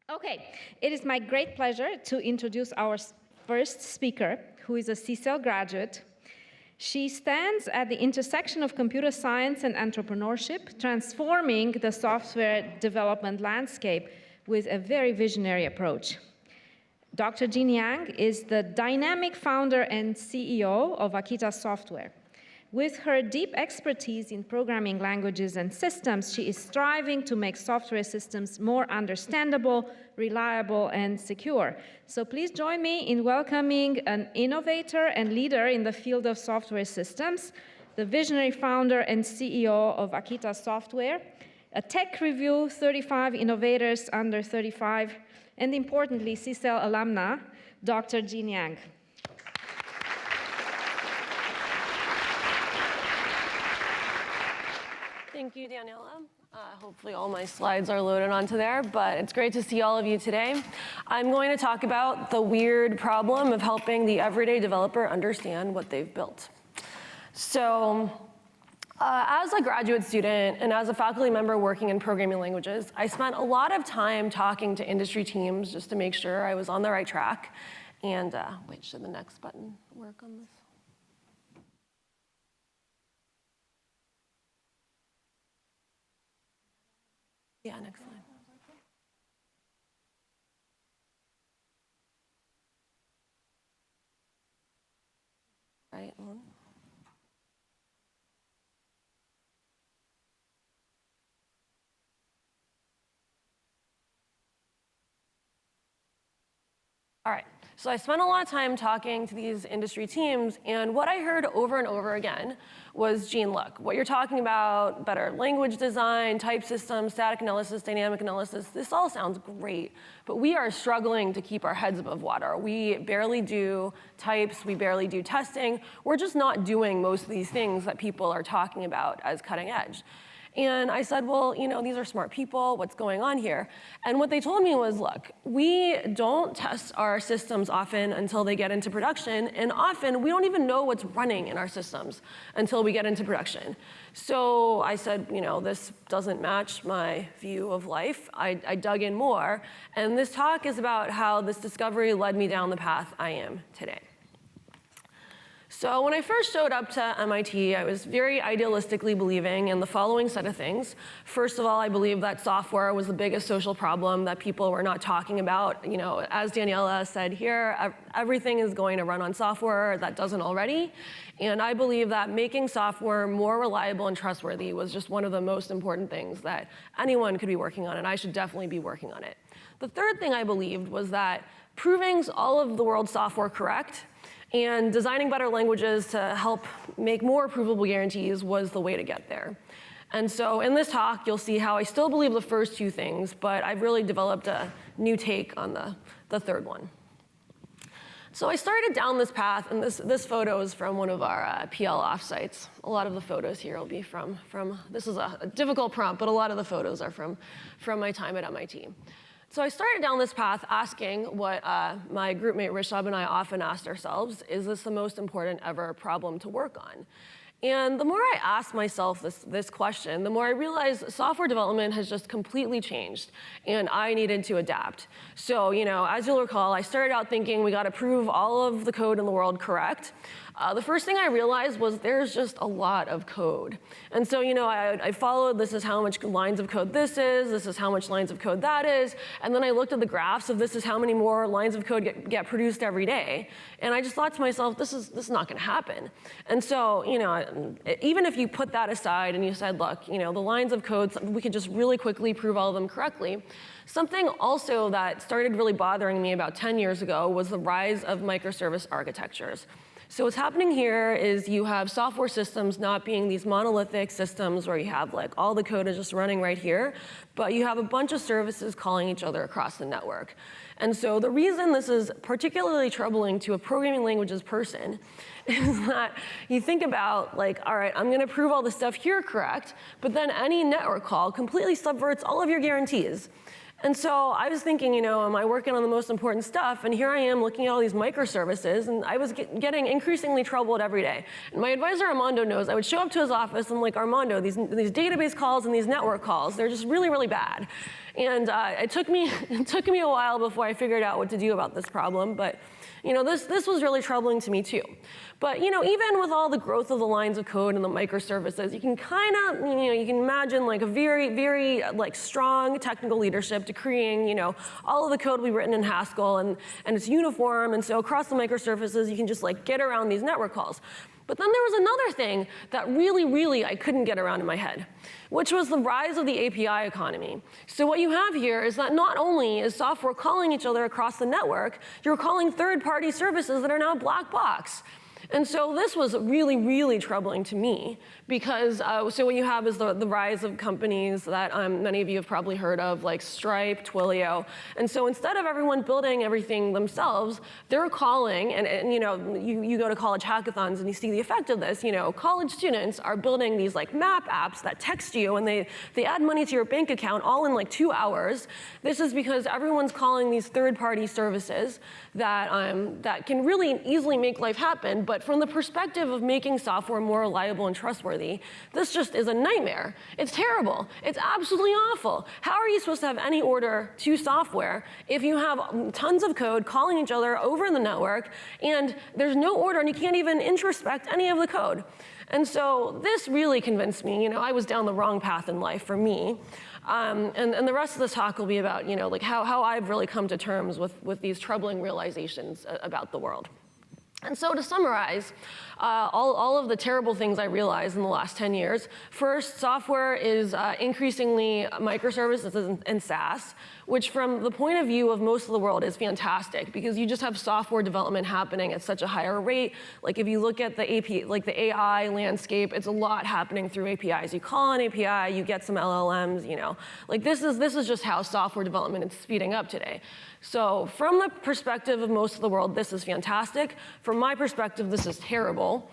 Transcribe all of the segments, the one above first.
Okay, it is my great pleasure to introduce our first speaker, who is a CSAIL graduate. She stands at the intersection of computer science and entrepreneurship, transforming the software development landscape with a very visionary approach. Dr. Jin Yang is the dynamic founder and CEO of Akita Software. With her deep expertise in programming languages and systems, she is striving to make software systems more understandable, reliable, and secure. So please join me in welcoming an innovator and leader in the field of software systems, the visionary founder and CEO of Akita Software, a Tech Review 35 Innovators Under 35, and importantly, CSAIL alumna, Dr. Jin Yang. Thank you, Daniela. Hopefully all my slides are loaded onto there, but it's great to see all of you today. I'm going to talk about the weird problem of helping the everyday developer understand what they've built. So, as a graduate student and as a faculty member working in programming languages, I spent a lot of time talking to industry teams just to make sure I was on the right track. And wait, should the next button work on this? Yeah, next slide. Right on. All right, so I spent a lot of time talking to these industry teams, and what I heard over and over again was, Gene, look, what you're talking about, better language design, type systems, static analysis, dynamic analysis, this all sounds great, but we are struggling to keep our heads above water. We barely do types, we barely do testing. We're just not doing most of these things that people are talking about as cutting edge. And I said, well, you know, these are smart people, what's going on here? And what they told me was, look, we don't test our systems often until they get into production, and often we don't even know what's running in our systems until we get into production. So I said, you know, this doesn't match my view of life. I dug in more, and this talk is about how this discovery led me down the path I am today. So when I first showed up to MIT, I was very idealistically believing in the following set of things. First of all, I believed that software was the biggest social problem that people were not talking about. You know, as Daniela said here, everything is going to run on software that doesn't already. And I believe that making software more reliable and trustworthy was just one of the most important things that anyone could be working on, and I should definitely be working on it. The third thing I believed was that proving all of the world's software correct and designing better languages to help make more provable guarantees was the way to get there. And so in this talk, you'll see how I still believe the first two things, but I've really developed a new take on the third one. So I started down this path, and this photo is from one of our PL offsites. A lot of the photos here will be from this is a difficult prompt, but a lot of the photos are from my time at MIT. So I started down this path asking what my groupmate Rishabh and I often asked ourselves, is this the most important ever problem to work on? And the more I asked myself this question, the more I realized software development has just completely changed, and I needed to adapt. So, you know, as you'll recall, I started out thinking we got to prove all of the code in the world correct. The first thing I realized was there's just a lot of code. And so, you know, I followed, this is how much lines of code this is how much lines of code that is, and then I looked at the graphs of this is how many more lines of code get produced every day. And I just thought to myself, this is not gonna happen. And so, you know, even if you put that aside and you said, look, you know, the lines of code, we could just really quickly prove all of them correctly. Something also that started really bothering me about 10 years ago was the rise of microservice architectures. So what's happening here is you have software systems not being these monolithic systems where you have like all the code is just running right here, but you have a bunch of services calling each other across the network. And so the reason this is particularly troubling to a programming languages person is that you think about like, all right, I'm gonna prove all this stuff here correct, but then any network call completely subverts all of your guarantees. And so I was thinking, am I working on the most important stuff? And here I am looking at all these microservices, and I was getting increasingly troubled every day. And my advisor, Armando, knows I would show up to his office, and I'm like, Armando, these database calls and these network calls, they're just really, really bad. And it took me a while before I figured out what to do about this problem, but this was really troubling to me too. But even with all the growth of the lines of code and the microservices, you can kind of, you can imagine like a very, very strong technical leadership decreeing, all of the code we've written in Haskell and it's uniform, and so across the microservices, you can just get around these network calls. But then there was another thing that really, really I couldn't get around in my head, which was the rise of the API economy. So what you have here is that not only is software calling each other across the network, you're calling third-party services that are now black box. And so this was really, really troubling to me because so what you have is the rise of companies that many of you have probably heard of, like Stripe, Twilio. And so instead of everyone building everything themselves, they're calling, and you go to college hackathons and you see the effect of this. College students are building these map apps that text you, and they add money to your bank account all in 2 hours. This is because everyone's calling these third-party services that can really easily make life happen, but from the perspective of making software more reliable and trustworthy, this just is a nightmare. It's terrible. It's absolutely awful. How are you supposed to have any order to software if you have tons of code calling each other over the network, and there's no order, and you can't even introspect any of the code? And so this really convinced me, I was down the wrong path in life for me. And the rest of this talk will be about, how I've really come to terms with these troubling realizations about the world. And so to summarize, all of the terrible things I realized in the last 10 years, first, software is increasingly microservices and SaaS, which from the point of view of most of the world is fantastic because you just have software development happening at such a higher rate. Like if you look at the the AI landscape, it's a lot happening through APIs. You call an API, you get some LLMs, this is just how software development is speeding up today. So from the perspective of most of the world, this is fantastic. From my perspective, this is terrible.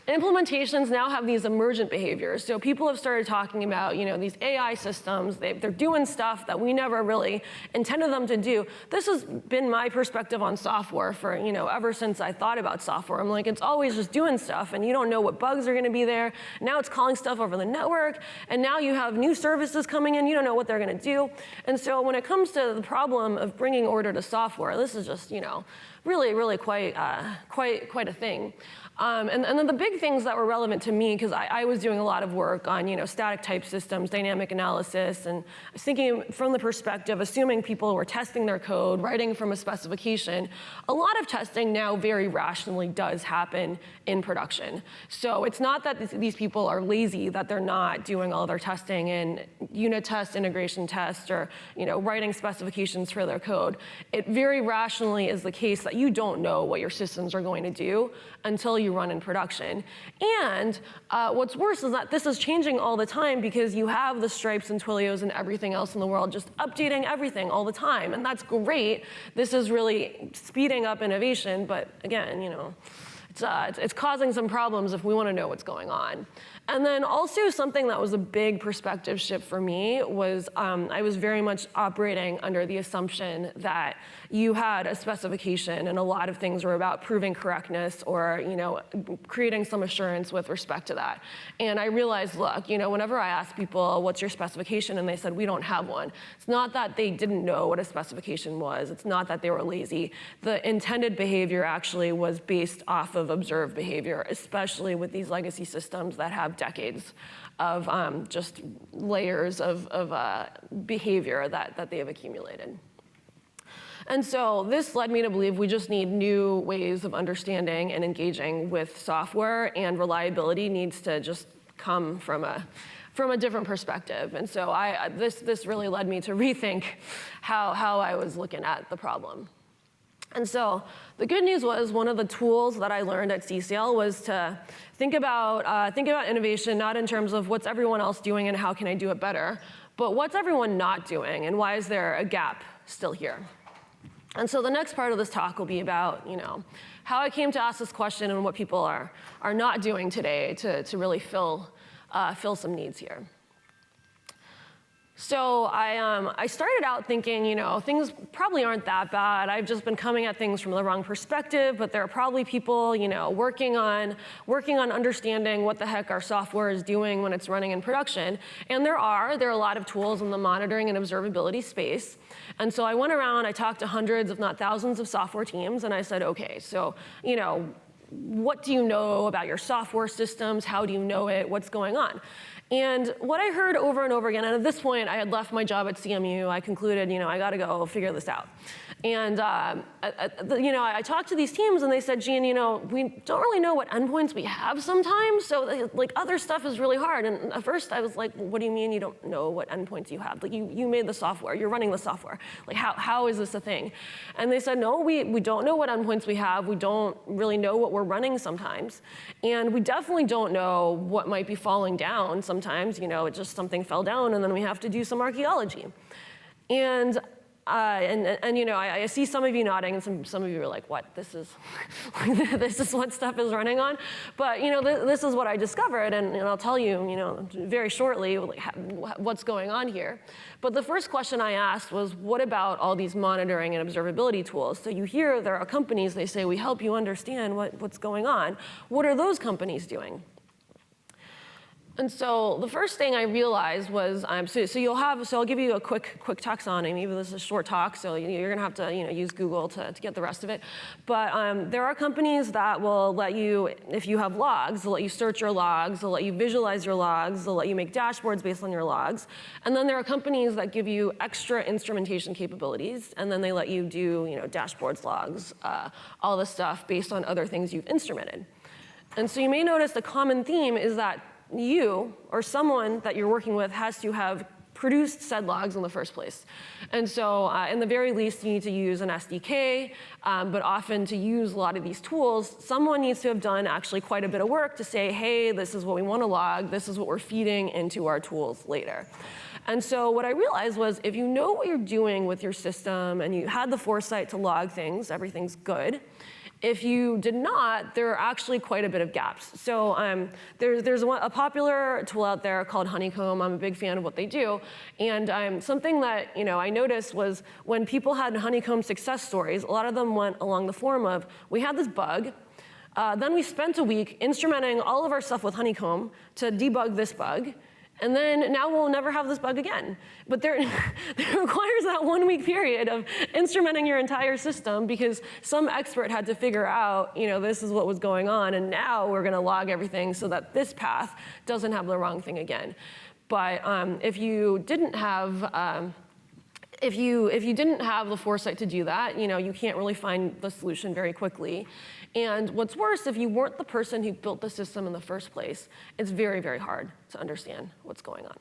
Implementations now have these emergent behaviors. So people have started talking about, these AI systems. They're doing stuff that we never really intended them to do. This has been my perspective on software for, ever since I thought about software. I'm like, it's always just doing stuff, and you don't know what bugs are going to be there. Now it's calling stuff over the network, and now you have new services coming in. You don't know what they're going to do. And so when it comes to the problem of bringing order to software, this is just, really, really quite a thing. And then the big things that were relevant to me, because I was doing a lot of work on static type systems, dynamic analysis, and I was thinking from the perspective, assuming people were testing their code, writing from a specification, a lot of testing now very rationally does happen in production. So it's not that these people are lazy, that they're not doing all their testing in unit test, integration test, or writing specifications for their code. It very rationally is the case that you don't know what your systems are going to do until you run in production. And what's worse is that this is changing all the time because you have the Stripes and Twilios and everything else in the world just updating everything all the time. And that's great. This is really speeding up innovation. But again, it's causing some problems if we want to know what's going on. And then also something that was a big perspective shift for me was I was very much operating under the assumption that you had a specification and a lot of things were about proving correctness or creating some assurance with respect to that. And I realized, look, whenever I asked people, what's your specification? And they said, we don't have one. It's not that they didn't know what a specification was. It's not that they were lazy. The intended behavior actually was based off of observed behavior, especially with these legacy systems that have decades of just layers of behavior that they have accumulated. And so this led me to believe we just need new ways of understanding and engaging with software, and reliability needs to just come from a different perspective. And so this really led me to rethink how I was looking at the problem. And so the good news was one of the tools that I learned at CSAIL was to think about innovation not in terms of what's everyone else doing and how can I do it better, but what's everyone not doing and why is there a gap still here? And so the next part of this talk will be about how I came to ask this question and what people are not doing today to really fill some needs here. So I started out thinking, things probably aren't that bad. I've just been coming at things from the wrong perspective, but there are probably people, working on understanding what the heck our software is doing when it's running in production. And there are a lot of tools in the monitoring and observability space. And so I went around, I talked to hundreds, if not thousands of software teams, and I said, okay, so, what do you know about your software systems? How do you know it? What's going on? And what I heard over and over again, and at this point I had left my job at CMU, I concluded, I gotta go figure this out. And I talked to these teams and they said, Jean, we don't really know what endpoints we have sometimes, so other stuff is really hard. And at first I was like, well, what do you mean you don't know what endpoints you have? You made the software, you're running the software. How is this a thing? And they said, no, we don't know what endpoints we have. We don't really know what we're running sometimes. And we definitely don't know what might be falling down sometimes. It just something fell down and then we have to do some archaeology. And I see some of you nodding, and some of you are like, "What? This is what stuff is running on." But this is what I discovered, and I'll tell you, very shortly, what's going on here. But the first question I asked was, "What about all these monitoring and observability tools?" So you hear there are companies, they say, "We help you understand what's going on." What are those companies doing? And so the first thing I realized was, so I'll give you a quick taxonomy. Even this is a short talk, so you're gonna have to use Google to get the rest of it. But there are companies that will let you, if you have logs, they'll let you search your logs, they'll let you visualize your logs, they'll let you make dashboards based on your logs. And then there are companies that give you extra instrumentation capabilities, and then they let you do dashboards, logs, all this stuff based on other things you've instrumented. And so you may notice the common theme is that you or someone that you're working with has to have produced said logs in the first place. And so in the very least, you need to use an SDK, but often to use a lot of these tools, someone needs to have done actually quite a bit of work to say, hey, this is what we want to log, this is what we're feeding into our tools later. And so what I realized was if you know what you're doing with your system and you had the foresight to log things, everything's good. If you did not, there are actually quite a bit of gaps. So there's a popular tool out there called Honeycomb. I'm a big fan of what they do. And something that I noticed was when people had Honeycomb success stories, a lot of them went along the form of, we had this bug, then we spent a week instrumenting all of our stuff with Honeycomb to debug this bug, and then now we'll never have this bug again. But there requires that 1 week period of instrumenting your entire system because some expert had to figure out, this is what was going on, and now we're gonna log everything so that this path doesn't have the wrong thing again. But if you didn't have if you didn't have the foresight to do that, you can't really find the solution very quickly. And what's worse, if you weren't the person who built the system in the first place, it's very, very hard to understand what's going on.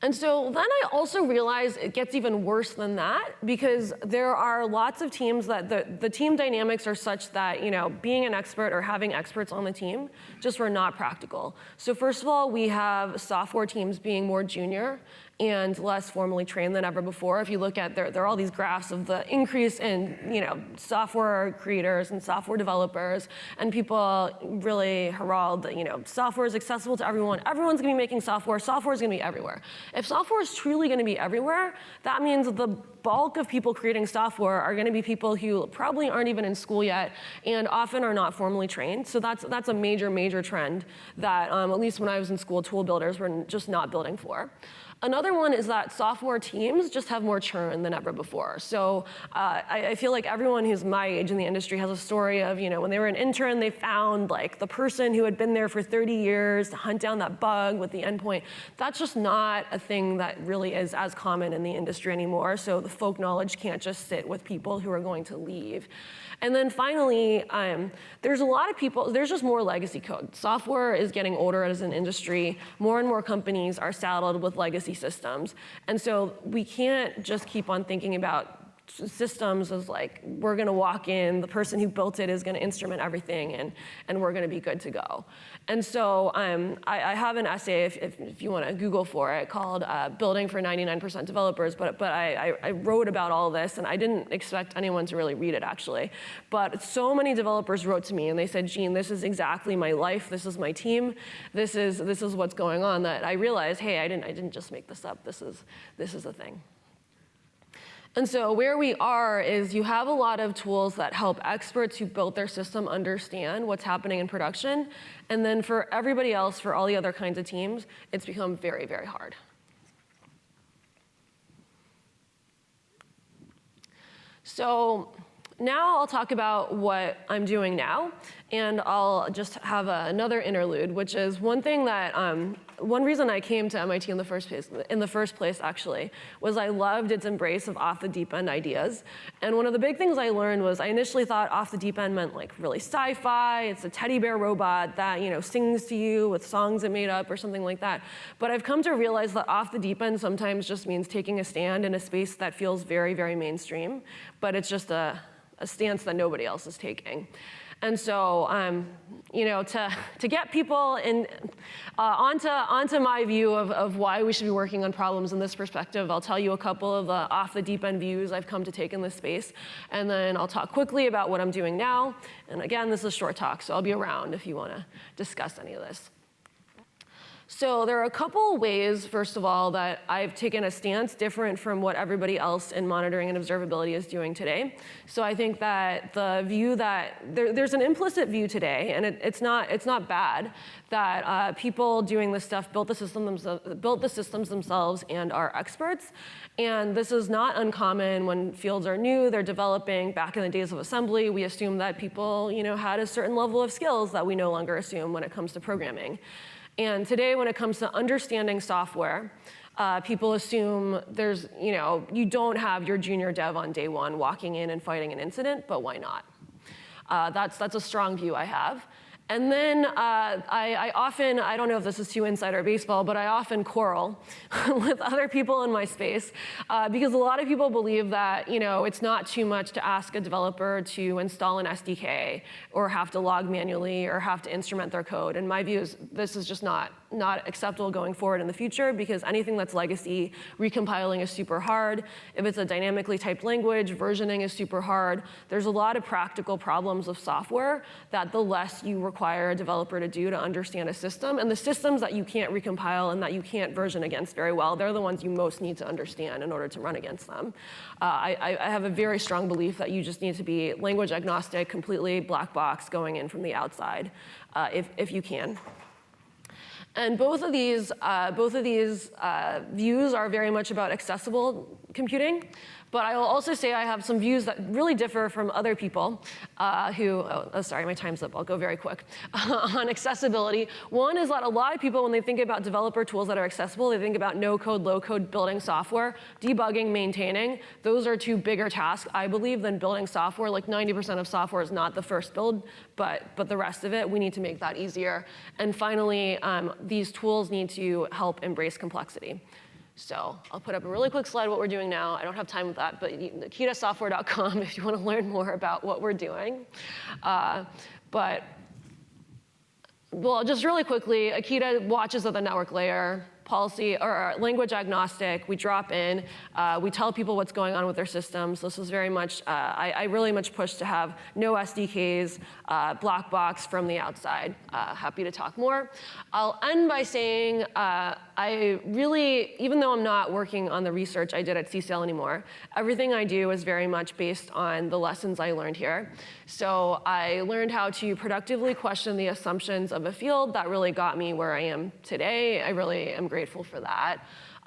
And so then I also realized it gets even worse than that because there are lots of teams that the team dynamics are such that being an expert or having experts on the team just were not practical. So first of all, we have software teams being more junior and less formally trained than ever before. If you look at, there are all these graphs of the increase in software creators and software developers, and people really herald that software is accessible to everyone. Everyone's gonna be making software. Software is gonna be everywhere. If software is truly gonna be everywhere, that means the bulk of people creating software are gonna be people who probably aren't even in school yet and often are not formally trained. So that's a major, major trend that at least when I was in school, tool builders were just not building for. Another one is that software teams just have more churn than ever before. So I feel like everyone who's my age in the industry has a story of, when they were an intern, they found the person who had been there for 30 years to hunt down that bug with the endpoint. That's just not a thing that really is as common in the industry anymore. So the folk knowledge can't just sit with people who are going to leave. And then finally, there's a lot of people, there's just more legacy code. Software is getting older as an industry. More and more companies are saddled with legacy systems. And so we can't just keep on thinking about systems as like, we're gonna walk in, the person who built it is gonna instrument everything, and we're gonna be good to go. And so I have an essay, if you wanna Google for it, called Building for 99% Developers, but I wrote about all this, and I didn't expect anyone to really read it, actually. But so many developers wrote to me, and they said, Jean, this is exactly my life, this is my team, this is what's going on, that I realized, hey, I didn't just make this up, this is a thing. And so where we are is you have a lot of tools that help experts who built their system understand what's happening in production. And then for everybody else, for all the other kinds of teams, it's become very, very hard. So now I'll talk about what I'm doing now, and I'll just have another interlude, which is one thing that, one reason I came to MIT in the first place actually, was I loved its embrace of off the deep end ideas. And one of the big things I learned was I initially thought off the deep end meant like really sci-fi, it's a teddy bear robot that sings to you with songs it made up or something like that. But I've come to realize that off the deep end sometimes just means taking a stand in a space that feels very, very mainstream, but it's just a stance that nobody else is taking. And so, to get people onto my view of why we should be working on problems in this perspective, I'll tell you a couple of the off the deep end views I've come to take in this space, and then I'll talk quickly about what I'm doing now. And again, this is a short talk, so I'll be around if you want to discuss any of this. So there are a couple ways, first of all, that I've taken a stance different from what everybody else in monitoring and observability is doing today. So I think that the view that there's an implicit view today, and it's not bad, that people doing this stuff built the systems themselves and are experts. And this is not uncommon when fields are new, they're developing. Back in the days of assembly, we assumed that people had a certain level of skills that we no longer assume when it comes to programming. And today, when it comes to understanding software, people assume you don't have your junior dev on day one walking in and fighting an incident, but why not? That's a strong view I have. And then I often, I don't know if this is too insider baseball, but I often quarrel with other people in my space because a lot of people believe that it's not too much to ask a developer to install an SDK or have to log manually or have to instrument their code. And my view is this is just not acceptable going forward in the future, because anything that's legacy, recompiling is super hard. If it's a dynamically typed language, versioning is super hard. There's a lot of practical problems of software that the less you require a developer to do to understand a system, and the systems that you can't recompile and that you can't version against very well, they're the ones you most need to understand in order to run against them. I have a very strong belief that you just need to be language agnostic, completely black box going in from the outside, if you can. And both of these views are very much about accessible computing. But I will also say I have some views that really differ from other people sorry, my time's up, I'll go very quick, on accessibility. One is that a lot of people, when they think about developer tools that are accessible, they think about no-code, low-code building software, debugging, maintaining. Those are two bigger tasks, I believe, than building software. Like 90% of software is not the first build, but the rest of it, we need to make that easier. And finally, these tools need to help embrace complexity. So I'll put up a really quick slide what we're doing now. I don't have time with that, but akitasoftware.com if you want to learn more about what we're doing. Well, just really quickly, Akita watches at the network layer, policy or language agnostic. We drop in, we tell people what's going on with their systems. This is very much, I really much push to have no SDKs, black box from the outside. Happy to talk more. I'll end by saying I really, even though I'm not working on the research I did at CSAIL anymore, everything I do is very much based on the lessons I learned here. So I learned how to productively question the assumptions of a field. That really got me where I am today. I really am grateful for that.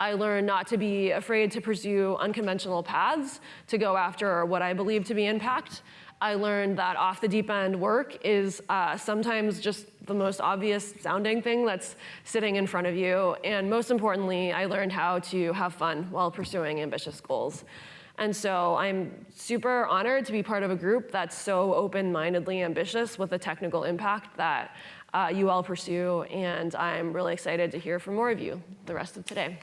I learned not to be afraid to pursue unconventional paths to go after what I believe to be impact. I learned that off the deep end work is sometimes just the most obvious sounding thing that's sitting in front of you. And most importantly, I learned how to have fun while pursuing ambitious goals. And so I'm super honored to be part of a group that's so open-mindedly ambitious with the technical impact that you all pursue. And I'm really excited to hear from more of you the rest of today.